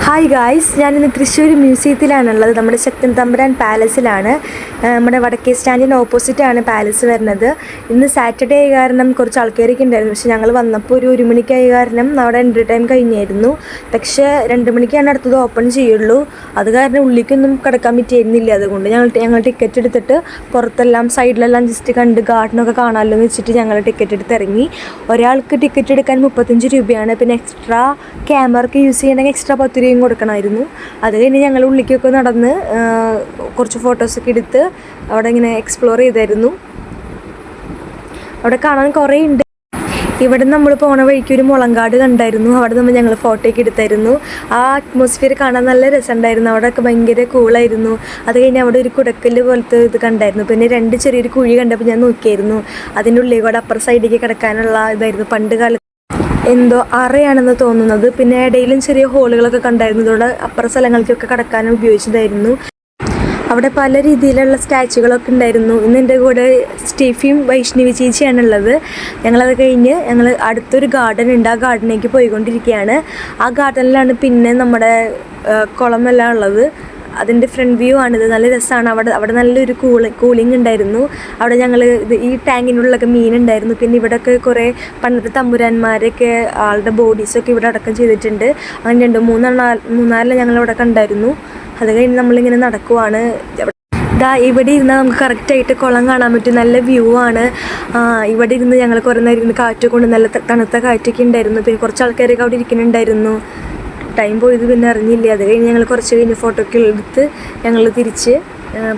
Hi guys, ഞാനിന്ന് തൃശ്ശൂർ മ്യൂസിയത്തിലാണുള്ളത്. നമ്മുടെ ശക്തൻ തമ്പുരാൻ പാലസിലാണ്. നമ്മുടെ വടക്കേ സ്റ്റാൻഡിന് ഓപ്പോസിറ്റാണ് പാലസ് വരുന്നത്. ഇന്ന് സാറ്റർഡേ ആയ കാരണം കുറച്ച് ആൾക്കാരൊക്കെ ഉണ്ടായിരുന്നു. പക്ഷേ ഞങ്ങൾ വന്നപ്പോൾ ഒരു മണിക്കായ കാരണം അവിടെ എൻട്രി ടൈം കഴിഞ്ഞായിരുന്നു. പക്ഷേ 2 മണിക്കാണ് അടുത്തത് ഓപ്പൺ ചെയ്യുള്ളൂ. അത് കാരണം ഉള്ളിലേക്കൊന്നും കിടക്കാൻ പറ്റിയിരുന്നില്ല. അതുകൊണ്ട് ഞങ്ങൾ ടിക്കറ്റ് എടുത്തിട്ട് പുറത്തെല്ലാം സൈഡിലെല്ലാം ജസ്റ്റ് കണ്ട് ഗാർഡനൊക്കെ കാണാമല്ലോ എന്ന് വെച്ചിട്ട് ഞങ്ങൾ ടിക്കറ്റ് എടുത്ത് ഇറങ്ങി. ഒരാൾക്ക് ടിക്കറ്റ് എടുക്കാൻ 35 രൂപയാണ്. പിന്നെ എക്സ്ട്രാ ക്യാമറയ്ക്ക് യൂസ് ചെയ്യണമെങ്കിൽ എക്സ്ട്രാ 10 രൂപയും കൊടുക്കണമായിരുന്നു. അത് കഴിഞ്ഞ് ഞങ്ങൾ ഉള്ളിലേക്കൊക്കെ നടന്ന് കുറച്ച് ഫോട്ടോസൊക്കെ എടുത്ത് അവിടെ ഇങ്ങനെ എക്സ്പ്ലോർ ചെയ്തായിരുന്നു. അവിടെ കാണാൻ കുറേ ഉണ്ട്. ഇവിടെ നമ്മൾ പോണ വഴിക്ക് ഒരു മുളങ്കാട് കണ്ടായിരുന്നു. അവിടെ നമ്മൾ ഞങ്ങൾ ഫോട്ടോയൊക്കെ എടുത്തായിരുന്നു. ആ അറ്റ്മോസ്ഫിയർ കാണാൻ നല്ല രസമുണ്ടായിരുന്നു. അവിടെയൊക്കെ ഭയങ്കര കൂളായിരുന്നു. അത് കഴിഞ്ഞ് അവിടെ ഒരു കുടക്കല്ല് പോലത്തെ ഇത് കണ്ടായിരുന്നു. പിന്നെ 2 ചെറിയൊരു കുഴി കണ്ടപ്പോൾ ഞാൻ നോക്കിയായിരുന്നു. അതിൻ്റെ ഉള്ളിൽ കൂടെ അപ്പുറം സൈഡിലേക്ക് കിടക്കാനുള്ള ഇതായിരുന്നു. പണ്ട് കാലത്ത് എന്തോ അറയാണെന്ന് തോന്നുന്നത്. പിന്നെ ഇടയിലും ചെറിയ ഹോളുകളൊക്കെ കണ്ടായിരുന്നു. ഇതോടെ അപ്പുറ സ്ഥലങ്ങളിലേക്കൊക്കെ കടക്കാനും ഉപയോഗിച്ചതായിരുന്നു. അവിടെ പല രീതിയിലുള്ള സ്റ്റാച്ചുകളൊക്കെ ഉണ്ടായിരുന്നു. ഇന്ന് എൻ്റെ കൂടെ സ്റ്റീഫിയും വൈഷ്ണവി ചേച്ചിയാണുള്ളത്. ഞങ്ങളത് കഴിഞ്ഞ് ഞങ്ങൾ അടുത്തൊരു ഗാർഡൻ ഉണ്ട്. ആ ഗാർഡനിലേക്ക് പോയിക്കൊണ്ടിരിക്കുകയാണ്. ആ ഗാർഡനിലാണ് പിന്നെ നമ്മുടെ കുളമെല്ലാം ഉള്ളത്. അതിൻ്റെ ഫ്രണ്ട് വ്യൂ ആണിത്. നല്ല രസമാണ്. അവിടെ നല്ലൊരു കൂളിംഗ് ഉണ്ടായിരുന്നു. അവിടെ ഞങ്ങൾ ഈ ടാങ്കിനുള്ളിലൊക്കെ മീനുണ്ടായിരുന്നു. പിന്നെ ഇവിടെയൊക്കെ കുറേ പണ്ടത്തെ തമ്പുരാന്മാരൊക്കെ ആളുടെ ബോഡീസൊക്കെ ഇവിടെ അടക്കം ചെയ്തിട്ടുണ്ട്. അങ്ങനെ 3-4 ഞങ്ങളിവിടെ കണ്ടായിരുന്നു. അത് കഴിഞ്ഞ് നമ്മളിങ്ങനെ നടക്കുവാണ്. ഇവിടെ ഇരുന്നാൽ നമുക്ക് കറക്റ്റായിട്ട് കുളം കാണാൻ പറ്റും. നല്ല വ്യൂ ആണ്. ഇവിടെ ഇരുന്ന് ഞങ്ങൾ കുറേ നേരം ഇരുന്ന് കാറ്റൊക്കെ കൊണ്ട് നല്ല തണുത്ത കാറ്റൊക്കെ ഉണ്ടായിരുന്നു. പിന്നെ കുറച്ച് ആൾക്കാരൊക്കെ അവിടെ ഇരിക്കുന്നുണ്ടായിരുന്നു. ടൈം പോയത് പിന്നെ അറിഞ്ഞില്ല. അത് കഴിഞ്ഞ് ഞങ്ങൾ കുറച്ച് കഴിഞ്ഞ് ഫോട്ടോയൊക്കെ എടുത്ത് ഞങ്ങൾ തിരിച്ച്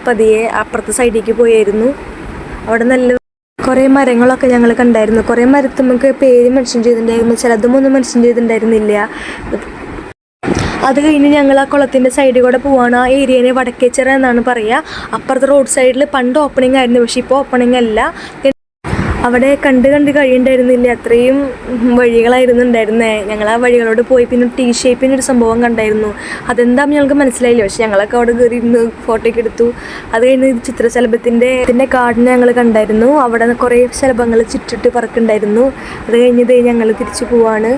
പതിയെ അപ്പുറത്തെ സൈഡിലേക്ക് പോയായിരുന്നു. അവിടെ നല്ല കുറേ മരങ്ങളൊക്കെ ഞങ്ങൾ കണ്ടായിരുന്നു. കുറേ മരത്ത് നമുക്ക് പേര് മെൻഷൻ ചെയ്തിട്ടുണ്ടായിരുന്നു. ചിലതൊന്നും മെൻഷൻ ചെയ്തിട്ടുണ്ടായിരുന്നില്ല. അത് കഴിഞ്ഞ് ഞങ്ങൾ ആ കുളത്തിൻ്റെ സൈഡിൽ കൂടെ പോവാണ്. ആ ഏരിയനെ വടക്കേച്ചിറ എന്നാണ് പറയുക. അപ്പുറത്തെ റോഡ് സൈഡിൽ പണ്ട് ഓപ്പണിംഗ് ആയിരുന്നു. പക്ഷേ ഇപ്പോൾ ഓപ്പണിംഗ് അല്ല. അവിടെ കണ്ട് കഴിയുണ്ടായിരുന്നില്ല. അത്രയും വഴികളായിരുന്നു ഉണ്ടായിരുന്നേ. ഞങ്ങൾ ആ വഴികളോട് പോയി. പിന്നെ T ഷേപ്പിനൊരു സംഭവം കണ്ടായിരുന്നു. അതെന്താണെന്ന് ഞങ്ങൾക്ക് മനസ്സിലായില്ല. പക്ഷെ ഞങ്ങളൊക്കെ അവിടെ കയറി ഇരുന്ന് ഫോട്ടോയൊക്കെ എടുത്തു. അത് കഴിഞ്ഞ് ചിത്രശലഭത്തിൻ്റെ ഗാർഡൻ ഞങ്ങൾ കണ്ടായിരുന്നു. അവിടെ കുറേ ശലഭങ്ങൾ ചുറ്റിട്ട് പറക്കുണ്ടായിരുന്നു. അത് കഴിഞ്ഞത് ഞങ്ങൾ തിരിച്ചു പോവാണ്.